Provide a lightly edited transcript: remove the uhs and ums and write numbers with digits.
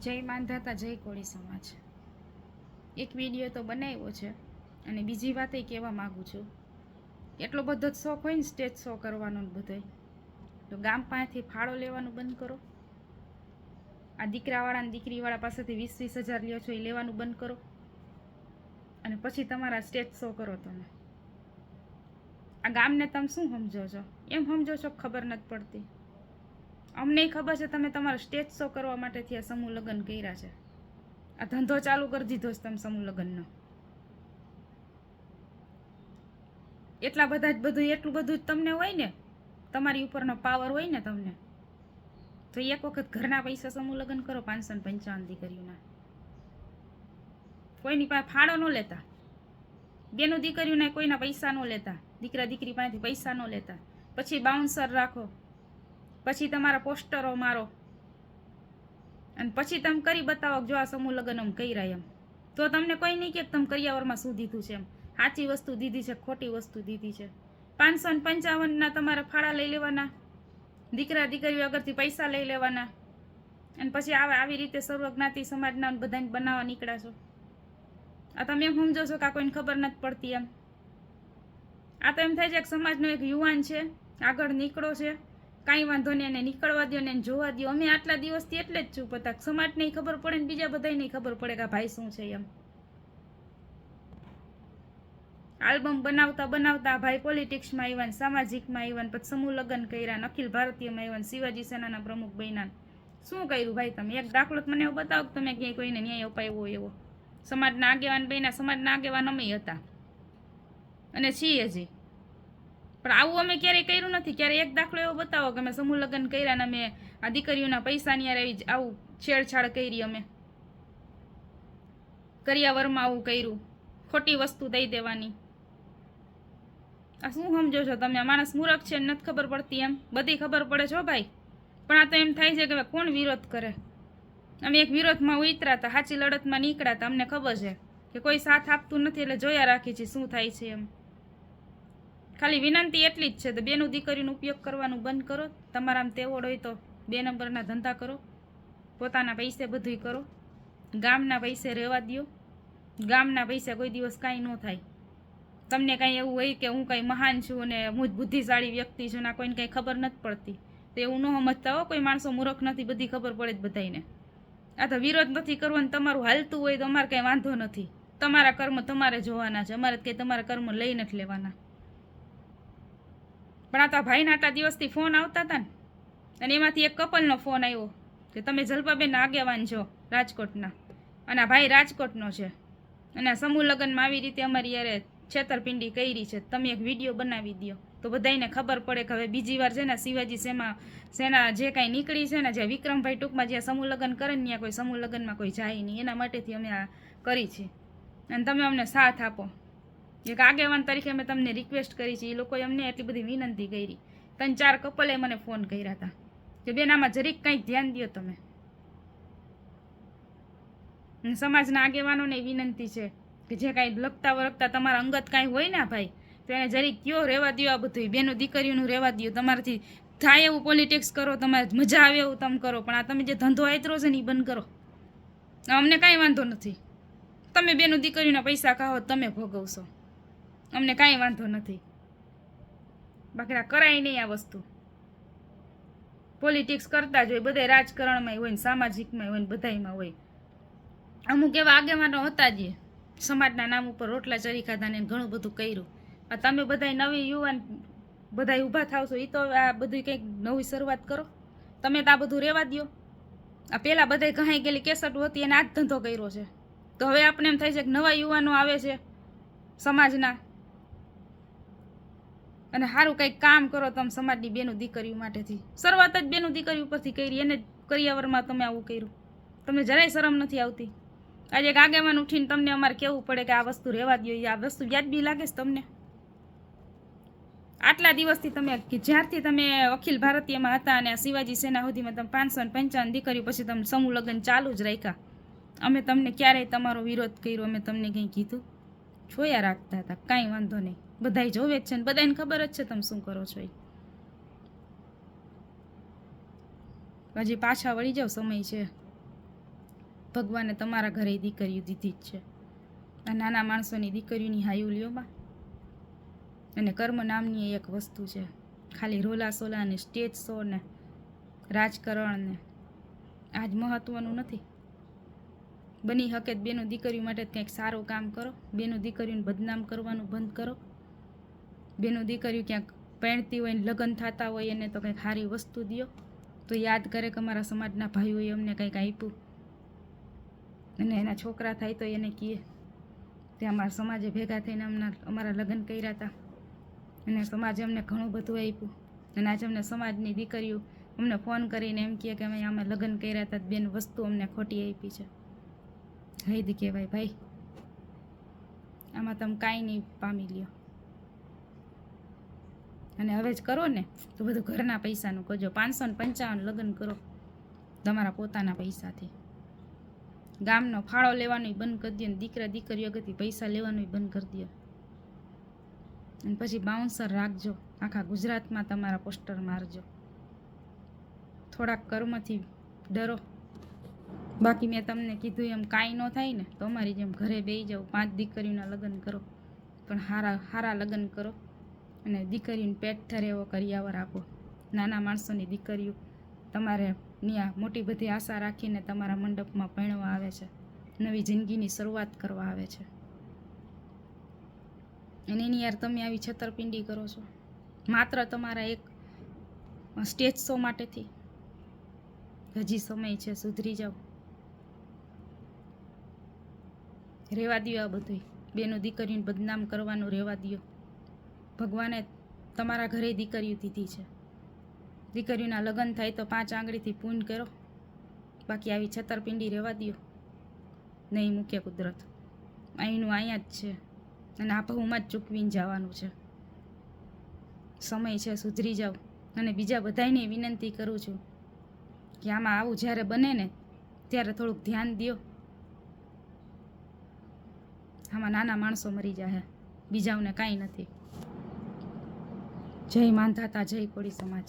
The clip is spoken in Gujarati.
જય માંધાતા જય કોળી સમાજ. એક વિડીયો તો બનાવ્યો છે અને બીજી વાત એ કહેવા માગું છું. એટલો બધો જ શોખ હોય ને સ્ટેજ શો કરવાનો ને બધોય, તો ગામ પાસેથી ફાળો લેવાનું બંધ કરો. આ દીકરાવાળા ને દીકરીવાળા પાસેથી 20-20 હજાર લ્યો છો એ લેવાનું બંધ કરો અને પછી તમારા સ્ટેજ શો કરો. તમે આ ગામને તમે શું સમજો છો? એમ સમજો છો ખબર નથી પડતી. અમને ખબર છે તમે તમારો સ્ટેજ શો કરવા માટેથી આ સમૂહ લગ્ન કર્યા છે. આ ધંધો ચાલુ કરી દીધો છે તમે સમૂહ લગ્નનો. એટલા બધા જ બધું એટલું બધું જ તમને હોય ને, તમારી ઉપરનો પાવર હોય ને તમને, તો એક વખત ઘરના પૈસા સમૂહ લગ્ન કરો 555 દીકરીઓના. કોઈની પાસે ફાળો ન લેતા, બેનું દીકરીઓને કોઈના પૈસા ન લેતા, દીકરા દીકરી પાસેથી પૈસા ન લેતા. પછી બાઉન્સર રાખો, પછી તમારા પોસ્ટરો મારો અને પછી તમે કરી બતાવો જો આ સમૂહ લગ્ન આમ કર્યા એમ. તો તમને કોઈ નહીં કે તમે કરિયાવરમાં શું દીધું છે એમ, સાચી વસ્તુ દીધી છે ખોટી વસ્તુ દીધી છે. 555ના તમારે ફાળા લઈ લેવાના, દીકરા દીકરીઓ આગળથી પૈસા લઈ લેવાના અને પછી આવી રીતે સર્વજ્ઞાતિ સમાજના બધાને બનાવવા નીકળ્યા છો. આ તમે એમ સમજો છો કે આ કોઈને ખબર નથી પડતી એમ. આ તો એમ થાય છે કે સમાજનો એક યુવાન છે, આગળ નીકળો છે, કાંઈ વાંધો નહીં એને નીકળવા દો ને એને જોવા દો. અમે આટલા દિવસથી એટલે જ છું પતા સમાજને ખબર પડે ને બીજા બધાને ખબર પડે કે આ ભાઈ શું છે એમ. આલ્બમ બનાવતા બનાવતા ભાઈ પોલિટિક્સમાં આવ્યા ને સામાજિકમાં આવ્યા ને પછી સમૂહ લગ્ન કર્યા, અખિલ ભારતીયમાં આવ્યા ને શિવાજી સેનાના પ્રમુખ બન્યા. શું કર્યું ભાઈ તમે? એક દાખલો મને એવો બતાવો કે તમે ક્યાંય કોઈને ન્યાય અપાવ્યો એવો. સમાજના આગેવાન બન્યા, સમાજના આગેવાન અમે હતા અને છીએ હજી, પણ આવું અમે ક્યારેય કર્યું નથી. ક્યારેય એક દાખલો એવો બતાવો કે અમે સમૂહ લગ્ન કર્યા ને અમે આ દીકરીઓના પૈસાની યાર આવું છેડછાડ કરી, અમે કરિયાવરમાં આવું કર્યું, ખોટી વસ્તુ દઈ દેવાની. આ શું સમજો છો તમે? માણસ મૂર્ખ છે નથી ખબર પડતી એમ? બધી ખબર પડે છો ભાઈ, પણ આ તો એમ થાય છે કે કોણ વિરોધ કરે. અમે એક વિરોધમાં ઉતરા હતા, સાચી લડતમાં નીકળ્યા હતા. અમને ખબર છે કે કોઈ સાથ આપતું નથી એટલે જોયા રાખી છે શું થાય છે એમ. ખાલી વિનંતી એટલી જ છે તો બેનું દીકરીનો ઉપયોગ કરવાનું બંધ કરો. તમારામાં તેવડ હોય તો 2 નંબરના ધંધા કરો, પોતાના પૈસે બધુંય કરો, ગામના પૈસે રહેવા દો. ગામના પૈસા કોઈ દિવસ કાંઈ ન થાય. તમને કાંઈ એવું હોય કે હું કાંઈ મહાન છું અને હું જ બુદ્ધિશાળી વ્યક્તિ છું ને કોઈને કાંઈ ખબર નથી પડતી, તો એવું ન સમજતા હો. કોઈ માણસો મૂર્ખ નથી, બધી ખબર પડે જ બધાને. આ તો વિરોધ નથી કરવો ને તમારું હાલતું હોય તો અમારે કાંઈ વાંધો નથી. તમારા કર્મ તમારે જોવાના છે, અમારે કંઈ તમારા કર્મ લઈ નથી લેવાના. પણ આ તો ભાઈના આટલા દિવસથી ફોન આવતા હતા ને, અને એમાંથી એક કપલનો ફોન આવ્યો કે તમે જલ્પાબેન આગેવાન છો રાજકોટના અને આ ભાઈ રાજકોટનો છે અને આ સમૂહ લગ્નમાં આવી રીતે અમારી યારે છેતરપિંડી કરી છે, તમે એક વિડીયો બનાવી દો તો બધાને ખબર પડે કે હવે બીજી વાર છે ને શિવાજી સેના જે કાંઈ નીકળી છે ને, જે વિક્રમભાઈ ટૂંકમાં જ્યાં સમૂહ લગ્ન કરે ને ત્યાં કોઈ સમૂહ લગ્નમાં કોઈ જાય નહીં. એના માટેથી અમે આ કરી છે અને તમે અમને સાથ આપો. એક આગેવાન તરીકે અમે તમને રિક્વેસ્ટ કરી છે. એ લોકોએ અમને એટલી બધી વિનંતી કરી. 3-4 કપલે મને ફોન કર્યા હતા કે બેન આમાં જરીક કંઈક ધ્યાન દો તમે. સમાજના આગેવાનોને વિનંતી છે કે જે કાંઈ લખતા વળગતા તમારા અંગત કાંઈ હોય ને ભાઈ, તો એને જરીક કયો રહેવા દો. આ બધું બેનું દીકરીઓનું રહેવા દો. તમારાથી થાય એવું પોલિટિક્સ કરો, તમારે મજા આવે એવું તમે કરો, પણ આ તમે જે ધંધો આયતરો છે ને એ બંધ કરો. અમને કાંઈ વાંધો નથી, તમે બેનું દીકરીઓના પૈસા ખાઓ તમે ભોગવશો, અમને કાંઈ વાંધો નથી. બાકી આ કરાય નહીં આ વસ્તુ. પોલિટિક્સ કરતા જ હોય, બધે રાજકારણમાં હોય ને સામાજિકમાં હોય ને બધામાં હોય. અમુક એવા આગેવાનો હતા જ સમાજના નામ ઉપર રોટલા ચરી ખાધા ને ઘણું બધું કર્યું. આ તમે બધા નવી યુવાન બધા ઊભા થાવશો એ તો આ બધું કંઈક નવી શરૂઆત કરો. તમે તો આ બધું રહેવા દો. આ પહેલાં બધા ઘાઈ ગયેલી કેસટ હતી એને આ જ ધંધો કર્યો છે, તો હવે આપણે એમ થાય છે કે નવા યુવાનો આવે છે સમાજના અને સારું કંઈક કામ કરો તમે સમાજની બેનું દીકરીઓ માટેથી. શરૂઆત જ બેનું દીકરી ઉપરથી કરી, એને કરિયાવરમાં તમે આવું કર્યું. તમને જરાય શરમ નથી આવતી? આજે એક આગેવાન ઉઠીને તમને અમારે કહેવું પડે કે આ વસ્તુ રહેવા દો. આ વસ્તુ વ્યાજબી લાગે છે તમને? આટલા દિવસથી તમે જ્યારથી તમે અખિલ ભારતીયમાં હતા અને શિવાજી સેના સુધીમાં તમે 555 દીકરીઓ પછી તમે સમૂહ લગ્ન ચાલુ જ રાખ્યા. અમે તમને ક્યારેય તમારો વિરોધ કર્યો? અમે તમને કંઈ કીધું? જોયા રાખતા હતા, કાંઈ વાંધો નહીં. બધાય જોવે જ છે ને બધાને ખબર જ છે તમે શું કરો છો. હજી પાછા વળી જાવ, સમય છે. ભગવાને તમારા ઘરે દીકરીઓ દીધી જ છે. આ નાના માણસોની દીકરીઓની હાયું લ્યો બા. અને કર્મ નામની એક વસ્તુ છે. ખાલી રોલા સોલા ને સ્ટેજ શો ને રાજકારણ ને આજ મહત્વનું નથી. બની શકે બેનું દીકરીઓ માટે કંઈક સારું કામ કરો. બેનું દીકરીઓને બદનામ કરવાનું બંધ કરો. બેનું દીકરીઓ ક્યાંક પહેણતી હોય ને લગ્ન થતા હોય એને તો કંઈક સારી વસ્તુ દો, તો યાદ કરે કે અમારા સમાજના ભાઈઓએ અમને કંઈક આપ્યું. અને એના છોકરા થાય તો એને કહે તે અમારા સમાજે ભેગા થઈને અમારા લગ્ન કર્યા હતા અને સમાજે અમને ઘણું બધું આપ્યું. અને આજે અમને સમાજની દીકરીઓ અમને ફોન કરીને એમ કહે કે અમે લગ્ન કર્યા હતા, બેન વસ્તુ અમને ખોટી આપી છે. હૈદ કહેવાય ભાઈ. આમાં તમે કાંઈ નહીં પામી લ્યો. અને હવે જ કરો ને તો બધું ઘરના પૈસાનું કરજો. 555 લગ્ન કરો તમારા પોતાના પૈસાથી. ગામનો ફાળો લેવાનું બંધ કરી દો ને દીકરા દીકરીઓ આગળથી પૈસા લેવાનું બંધ કરી દો. અને પછી બાઉન્સર રાખજો. આખા ગુજરાતમાં તમારા પોસ્ટર મારજો. થોડાક કર્મથી ડરો. બાકી મેં તમને કીધું એમ કાંઈ ન થાય ને તો અમારી જેમ ઘરે બેસી જાઓ. 5 દીકરીઓના લગ્ન કરો, પણ હારા લગ્ન કરો. અને દીકરીને પેટ ધરે એવો કરિયાવર આપો. નાના માણસોની દીકરીઓ તમારે ત્યાં મોટી બધી આશા રાખીને તમારા મંડપમાં પરણવા આવે છે, નવી જિંદગીની શરૂઆત કરવા આવે છે. અને એની યાર તમે આવી છેતરપિંડી કરો છો માત્ર તમારા એક સ્ટેજ શો માટેથી. હજી સમય છે, સુધરી જાઓ. રહેવા દો આ બધું. બેનું દીકરીને બદનામ કરવાનું રહેવા દો. ભગવાને તમારા ઘરે દીકરીઓ દીધી છે. દીકરીઓના લગ્ન થાય તો 5 આંગળીથી પૂન કરો. બાકી આવી છેતરપિંડી રહેવા દો. નહીં મૂકે કુદરત. અહીંનું અહીંયા જ છે અને આ ભાવમાં જ ચૂકવીને જવાનું છે. સમય છે, સુધરી જાઓ. અને બીજા બધાને વિનંતી કરું છું કે આમાં આવું જ્યારે બને ને ત્યારે થોડુંક ધ્યાન દો. આમાં નાના માણસો મરી જાય, બીજાઓને કાંઈ નથી. જય માંધાતા, જય કોળી સમાજ.